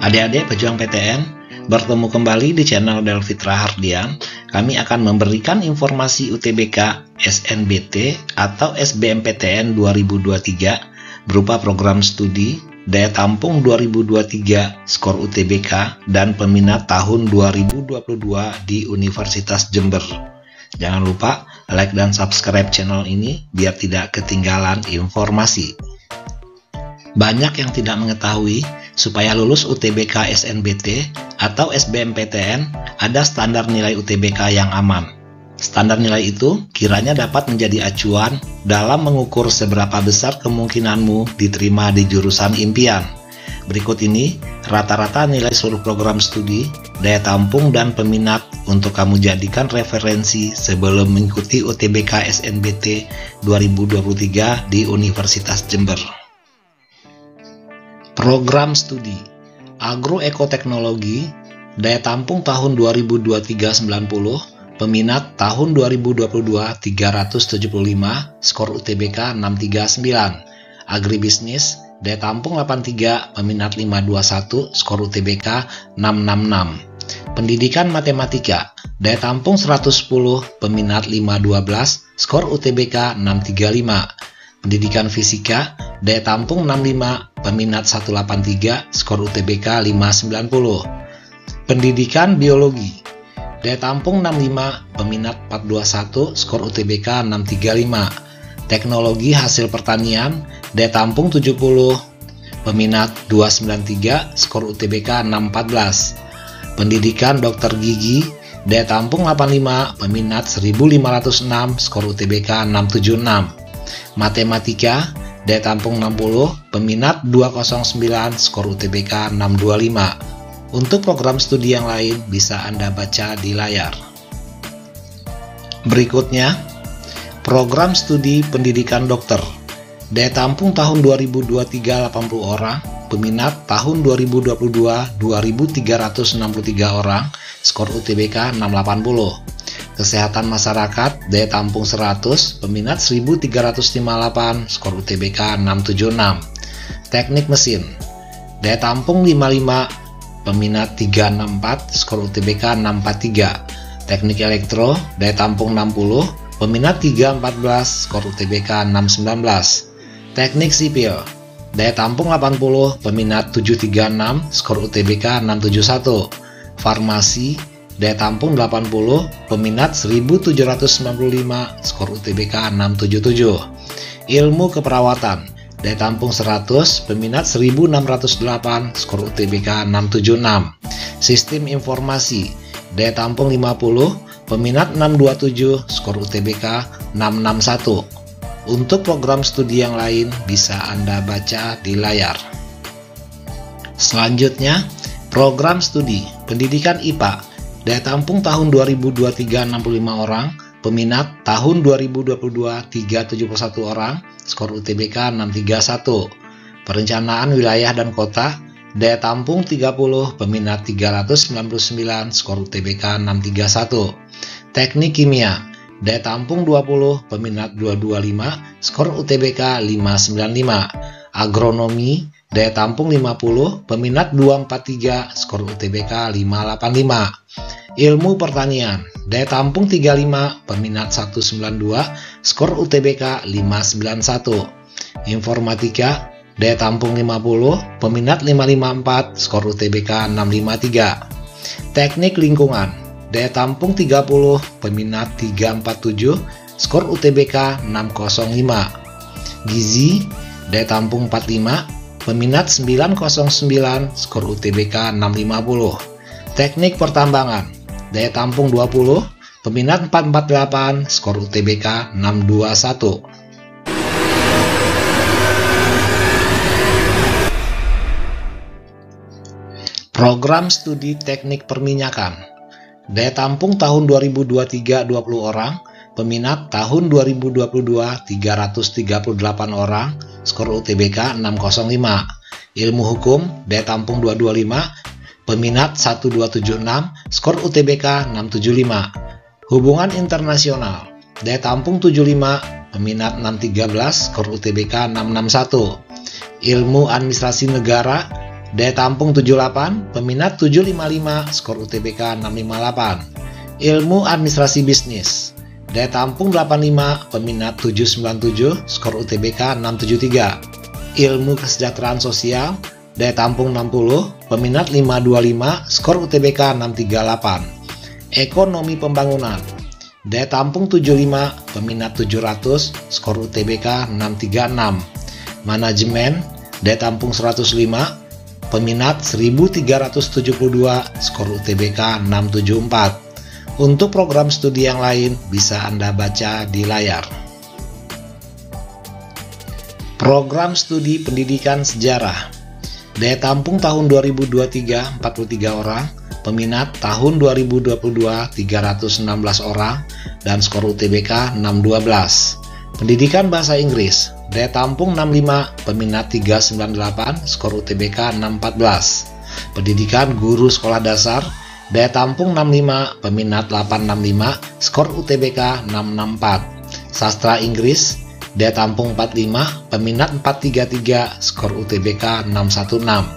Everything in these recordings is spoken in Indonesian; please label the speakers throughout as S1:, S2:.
S1: Adik-adik pejuang PTN, bertemu kembali di channel Delfitra Hardian. Kami akan memberikan informasi UTBK SNBT atau SBMPTN 2023 berupa program studi, daya tampung 2023, skor UTBK, dan peminat tahun 2022 di Universitas Jember. Jangan lupa like dan subscribe channel ini biar tidak ketinggalan informasi. Banyak yang tidak mengetahui supaya lulus UTBK SNBT atau SBMPTN ada standar nilai UTBK yang aman. Standar nilai itu kiranya dapat menjadi acuan dalam mengukur seberapa besar kemungkinanmu diterima di jurusan impian. Berikut ini rata-rata nilai seluruh program studi, daya tampung, dan peminat untuk kamu jadikan referensi sebelum mengikuti UTBK SNBT 2023 di Universitas Jember. Program studi Agroekoteknologi, daya tampung tahun 2023 90, peminat tahun 2022 375, skor UTBK 639. Agribisnis, daya tampung 83, peminat 521, skor UTBK 666. Pendidikan matematika, daya tampung 110, peminat 512, skor UTBK 635. Pendidikan fisika, daya tampung 65, peminat 183, skor UTBK 590. Pendidikan biologi, daya tampung 65, peminat 421, skor UTBK 635. Teknologi hasil pertanian, daya tampung 70, peminat 293, skor UTBK 614. Pendidikan dokter gigi, daya tampung 85, peminat 1506, skor UTBK 676. Matematika, daya tampung 60, peminat 209, skor UTBK 625. Untuk program studi yang lain bisa Anda baca di layar. Berikutnya, program studi pendidikan dokter. Daya tampung tahun 2023 80 orang, peminat tahun 2022 2363 orang, skor UTBK 680. Kesehatan masyarakat, daya tampung 100, peminat 1358, skor UTBK 676. Teknik mesin, daya tampung 55, peminat 364, skor UTBK 643. Teknik elektro, daya tampung 60, peminat 314, skor UTBK 619. Teknik sipil, daya tampung 80, peminat 736, skor UTBK 671. Farmasi, daya tampung 80, peminat 1795, skor UTBK 677. Ilmu keperawatan, daya tampung 100, peminat 1608, skor UTBK 676. Sistem informasi, daya tampung 50, peminat 627, skor UTBK 661. Untuk program studi yang lain bisa Anda baca di layar. Selanjutnya, program studi pendidikan IPA. Daya tampung tahun 2023 65 orang, peminat tahun 2022 371 orang, skor UTBK 631. Perencanaan wilayah dan kota, daya tampung 30, peminat 399, skor UTBK 631. Teknik kimia, daya tampung 20, peminat 225, skor UTBK 595. Agronomi, daya tampung 50, peminat 243, skor UTBK 585. Ilmu pertanian, daya tampung 35, peminat 192, skor UTBK 591. Informatika, daya tampung 50, peminat 554, skor UTBK 653. Teknik lingkungan, daya tampung 30, peminat 347, skor UTBK 605. Gizi, daya tampung 45, peminat 909, skor UTBK 650. Teknik pertambangan, daya tampung 20, peminat 448, skor UTBK 621. Program studi teknik perminyakan, daya tampung tahun 2023 20 orang, peminat tahun 2022 338 orang, skor UTBK 605. Ilmu hukum, daya tampung 225, peminat 1276, skor UTBK 675. Hubungan internasional, daya tampung 75, peminat 613, skor UTBK 661. Ilmu administrasi negara, Daya tampung 78, peminat 755, skor UTBK 658. Ilmu administrasi bisnis. Daya tampung 85, peminat 797, skor UTBK 673. Ilmu kesejahteraan sosial. Daya tampung 60, peminat 525, skor UTBK 638. Ekonomi pembangunan. Daya tampung 75, peminat 700, skor UTBK 636. Manajemen. Daya tampung 105, peminat 1372, skor UTBK 674. Untuk program studi yang lain bisa Anda baca di layar. Program studi pendidikan sejarah. Daya tampung tahun 2023 43 orang, peminat tahun 2022 316 orang, dan skor UTBK 612. Pendidikan bahasa Inggris. Daya tampung 65, peminat 398, skor UTBK 614. Pendidikan guru sekolah dasar. Daya tampung 65, peminat 865, skor UTBK 664. Sastra Inggris. Daya tampung 45, peminat 433, skor UTBK 616.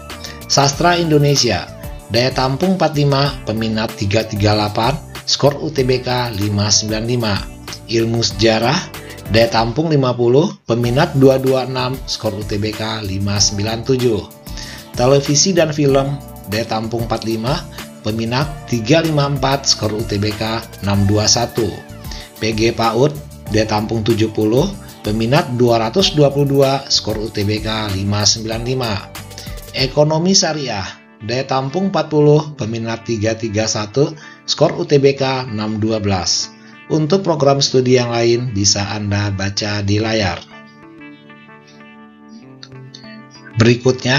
S1: Sastra Indonesia. Daya tampung 45, peminat 338, skor UTBK 595. Ilmu sejarah. Daya tampung 50, peminat 226, skor UTBK 597. Televisi dan film. Daya tampung 45, peminat 354, skor UTBK 621. PG PAUD. Daya tampung 70, peminat 222, skor UTBK 595. Ekonomi syariah. Daya tampung 40, peminat 331, skor UTBK 612. Untuk program studi yang lain bisa Anda baca di layar. Berikutnya,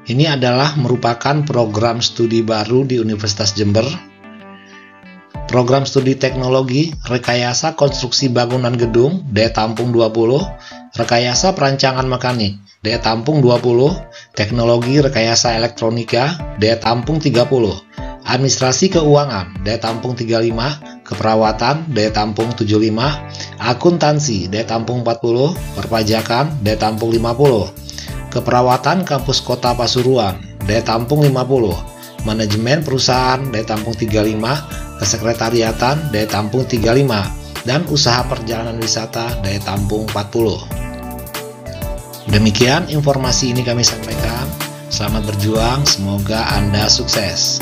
S1: ini adalah merupakan program studi baru di Universitas Jember. Program studi teknologi, rekayasa konstruksi bangunan gedung, daya tampung 20, rekayasa perancangan mekanik, daya tampung 20, teknologi rekayasa elektronika, daya tampung 30, administrasi keuangan, daya tampung 35, keperawatan, daya tampung 75, akuntansi, daya tampung 40, perpajakan, daya tampung 50, keperawatan kampus kota Pasuruan, daya tampung 50, manajemen perusahaan, daya tampung 35, kesekretariatan, daya tampung 35, dan usaha perjalanan wisata, daya tampung 40. Demikian informasi ini kami sampaikan. Selamat berjuang, semoga Anda sukses.